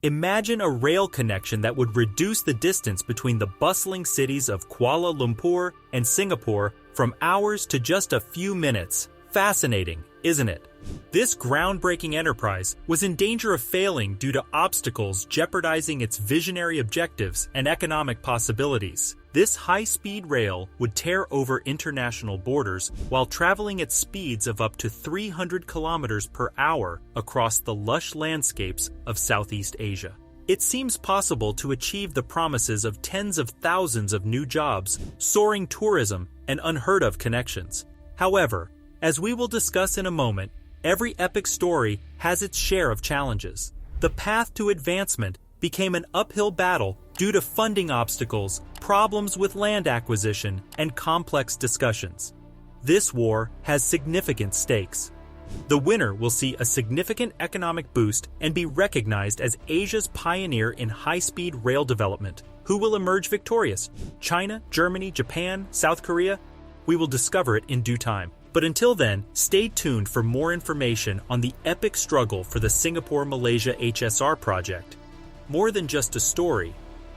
Imagine a rail connection that would reduce the distance between the bustling cities of Kuala Lumpur and Singapore from hours to just a few minutes. Fascinating, isn't it? This groundbreaking enterprise was in danger of failing due to obstacles jeopardizing its visionary objectives and economic possibilities. This high-speed rail would tear over international borders while traveling at speeds of up to 300 kilometers per hour across the lush landscapes of Southeast Asia. It seems possible to achieve the promises of tens of thousands of new jobs, soaring tourism, and unheard-of connections. However, as we will discuss in a moment, every epic story has its share of challenges. The path to advancement became an uphill battle due to funding obstacles, problems with land acquisition, and complex discussions. This war has significant stakes. The winner will see a significant economic boost and be recognized as Asia's pioneer in high-speed rail development. Who will emerge victorious? China, Germany, Japan, South Korea? We will discover it in due time. But until then, stay tuned for more information on the epic struggle for the Singapore-Malaysia HSR project. More than just a story,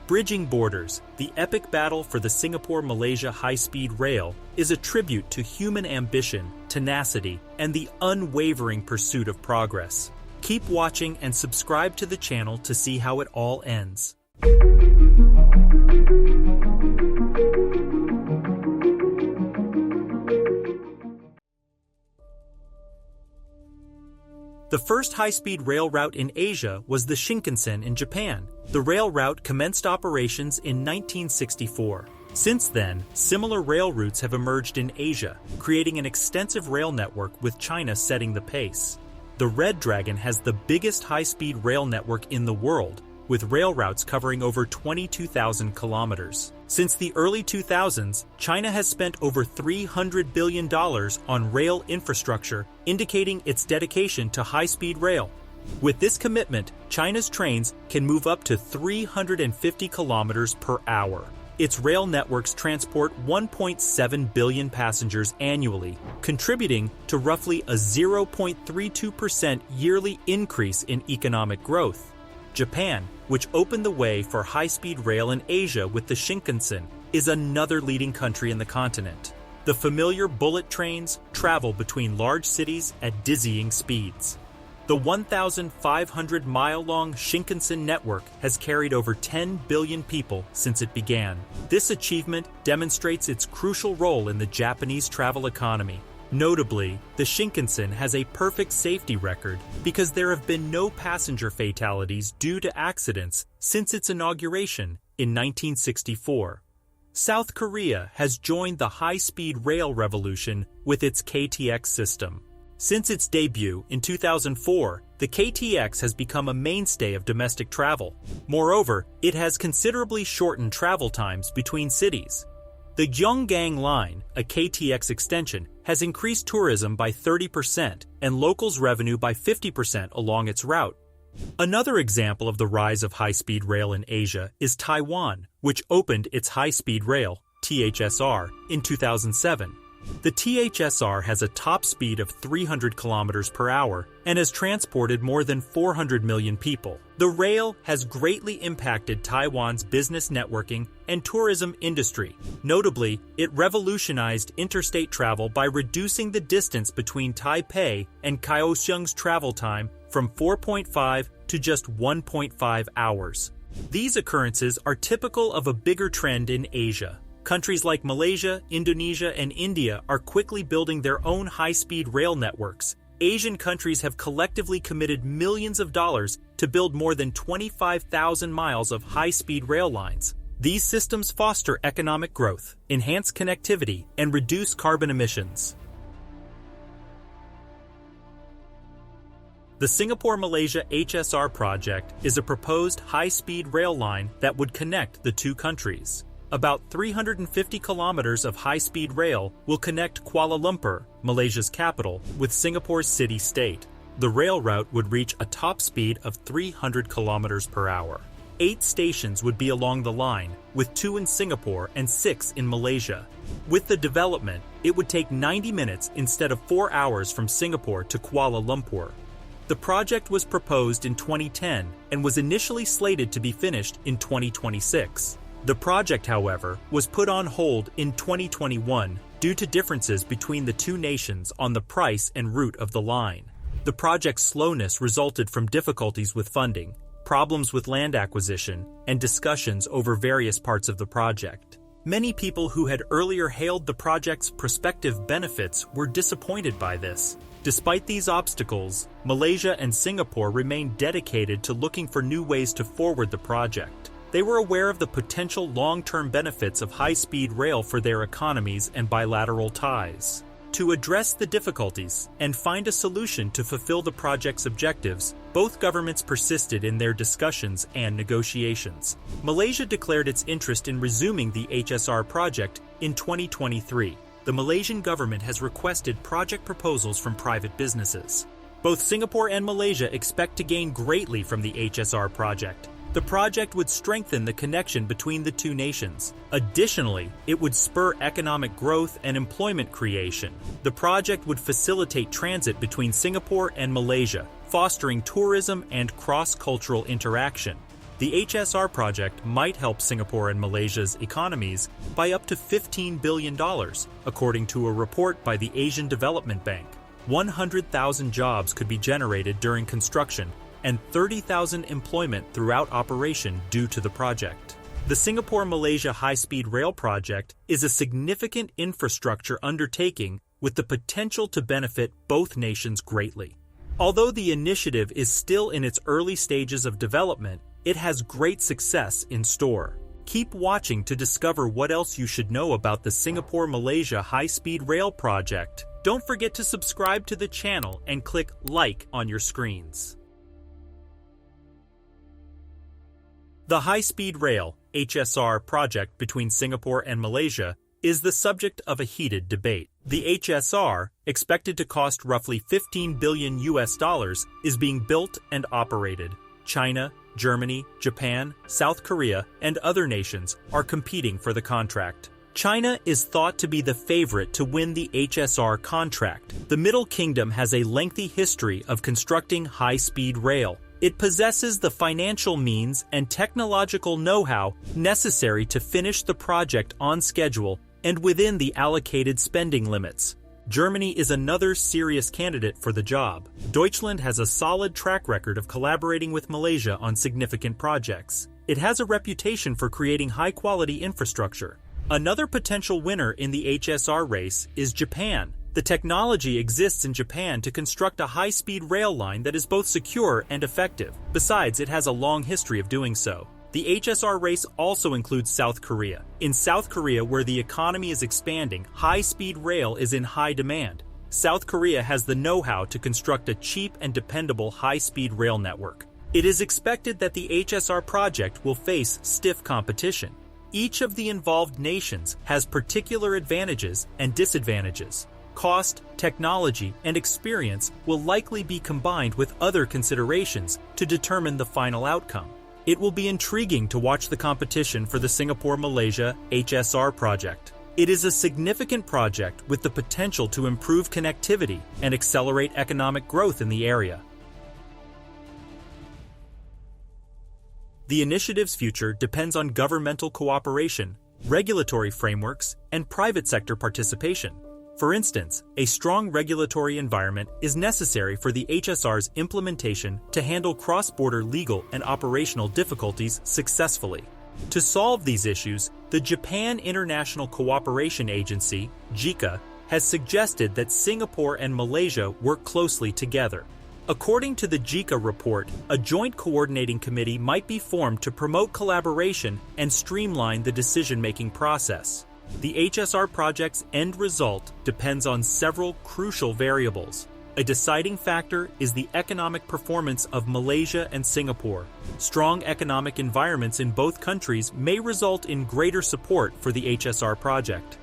Bridging Borders, the epic battle for the Singapore-Malaysia High-Speed Rail, is a tribute to human ambition, tenacity, and the unwavering pursuit of progress. Keep watching and subscribe to the channel to see how it all ends. The first high-speed rail route in Asia was the Shinkansen in Japan. The rail route commenced operations in 1964. Since then, similar rail routes have emerged in Asia, creating an extensive rail network with China setting the pace. The Red Dragon has the biggest high-speed rail network in the world, with rail routes covering over 22,000 kilometers. Since the early 2000s, China has spent over $300 billion on rail infrastructure, indicating its dedication to high-speed rail. With this commitment, China's trains can move up to 350 kilometers per hour. Its rail networks transport 1.7 billion passengers annually, contributing to roughly a 0.32% yearly increase in economic growth. Japan, which opened the way for high-speed rail in Asia with the Shinkansen, is another leading country in the continent. The familiar bullet trains travel between large cities at dizzying speeds. The 1,500-mile-long Shinkansen network has carried over 10 billion people since it began. This achievement demonstrates its crucial role in the Japanese travel economy. Notably, the Shinkansen has a perfect safety record because there have been no passenger fatalities due to accidents since its inauguration in 1964. South Korea has joined the high-speed rail revolution with its KTX system. Since its debut in 2004, the KTX has become a mainstay of domestic travel. Moreover, it has considerably shortened travel times between cities. The Gyeonggang Line, a KTX extension, has increased tourism by 30% and locals' revenue by 50% along its route. Another example of the rise of high-speed rail in Asia is Taiwan, which opened its high-speed rail, THSR, in 2007. The THSR has a top speed of 300 kilometers per hour and has transported more than 400 million people. The rail has greatly impacted Taiwan's business networking and tourism industry. Notably, it revolutionized interstate travel by reducing the distance between Taipei and Kaohsiung's travel time from 4.5 to just 1.5 hours. These occurrences are typical of a bigger trend in Asia. Countries like Malaysia, Indonesia, and India are quickly building their own high-speed rail networks. Asian countries have collectively committed millions of dollars to build more than 25,000 miles of high-speed rail lines. These systems foster economic growth, enhance connectivity, and reduce carbon emissions. The Singapore-Malaysia HSR project is a proposed high-speed rail line that would connect the two countries. About 350 kilometers of high-speed rail will connect Kuala Lumpur, Malaysia's capital, with Singapore's city-state. The rail route would reach a top speed of 300 kilometers per hour. 8 stations would be along the line, with 2 in Singapore and 6 in Malaysia. With the development, it would take 90 minutes instead of 4 hours from Singapore to Kuala Lumpur. The project was proposed in 2010 and was initially slated to be finished in 2026. The project, however, was put on hold in 2021 due to differences between the two nations on the price and route of the line. The project's slowness resulted from difficulties with funding, problems with land acquisition, and discussions over various parts of the project. Many people who had earlier hailed the project's prospective benefits were disappointed by this. Despite these obstacles, Malaysia and Singapore remained dedicated to looking for new ways to forward the project. They were aware of the potential long-term benefits of high-speed rail for their economies and bilateral ties. To address the difficulties and find a solution to fulfill the project's objectives, both governments persisted in their discussions and negotiations. Malaysia declared its interest in resuming the HSR project in 2023. The Malaysian government has requested project proposals from private businesses. Both Singapore and Malaysia expect to gain greatly from the HSR project. The project would strengthen the connection between the two nations. Additionally, it would spur economic growth and employment creation. The project would facilitate transit between Singapore and Malaysia, fostering tourism and cross-cultural interaction. The HSR project might help Singapore and Malaysia's economies by up to $15 billion, according to a report by the Asian Development Bank. 100,000 jobs could be generated during construction, and 30,000 employment throughout operation due to the project. The Singapore-Malaysia High-Speed Rail project is a significant infrastructure undertaking with the potential to benefit both nations greatly. Although the initiative is still in its early stages of development, it has great success in store. Keep watching to discover what else you should know about the Singapore-Malaysia High-Speed Rail project. Don't forget to subscribe to the channel and click like on your screens. The High-Speed Rail (HSR) project between Singapore and Malaysia is the subject of a heated debate. The HSR, expected to cost roughly $15 billion, is being built and operated. China, Germany, Japan, South Korea, and other nations are competing for the contract. China is thought to be the favorite to win the HSR contract. The Middle Kingdom has a lengthy history of constructing high-speed rail. It possesses the financial means and technological know-how necessary to finish the project on schedule and within the allocated spending limits. Germany is another serious candidate for the job. Deutschland has a solid track record of collaborating with Malaysia on significant projects. It has a reputation for creating high-quality infrastructure. Another potential winner in the HSR race is Japan. The technology exists in Japan to construct a high-speed rail line that is both secure and effective. Besides, it has a long history of doing so. The HSR race also includes South Korea. In South Korea, where the economy is expanding, high-speed rail is in high demand. South Korea has the know-how to construct a cheap and dependable high-speed rail network. It is expected that the HSR project will face stiff competition. Each of the involved nations has particular advantages and disadvantages. Cost, technology, and experience will likely be combined with other considerations to determine the final outcome. It will be intriguing to watch the competition for the Singapore-Malaysia HSR project. It is a significant project with the potential to improve connectivity and accelerate economic growth in the area. The initiative's future depends on governmental cooperation, regulatory frameworks, and private sector participation. For instance, a strong regulatory environment is necessary for the HSR's implementation to handle cross-border legal and operational difficulties successfully. To solve these issues, the Japan International Cooperation Agency, JICA, has suggested that Singapore and Malaysia work closely together. According to the JICA report, a joint coordinating committee might be formed to promote collaboration and streamline the decision-making process. The HSR project's end result depends on several crucial variables. A deciding factor is the economic performance of Malaysia and Singapore. Strong economic environments in both countries may result in greater support for the HSR project.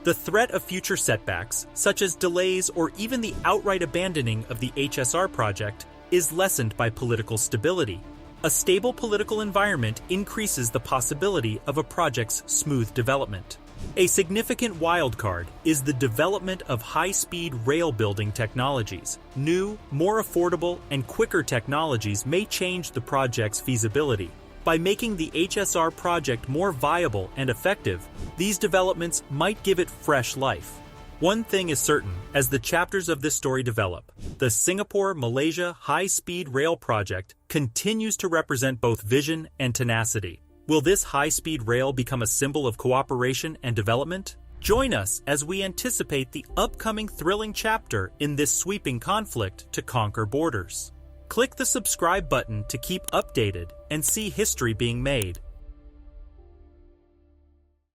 The threat of future setbacks, such as delays or even the outright abandoning of the HSR project, is lessened by political stability. A stable political environment increases the possibility of a project's smooth development. A significant wildcard is the development of high-speed rail building technologies. New, more affordable, and quicker technologies may change the project's feasibility. By making the HSR project more viable and effective, these developments might give it fresh life. One thing is certain, as the chapters of this story develop, the Singapore-Malaysia High-Speed Rail project continues to represent both vision and tenacity. Will this high-speed rail become a symbol of cooperation and development? Join us as we anticipate the upcoming thrilling chapter in this sweeping conflict to conquer borders. Click the subscribe button to keep updated and see history being made.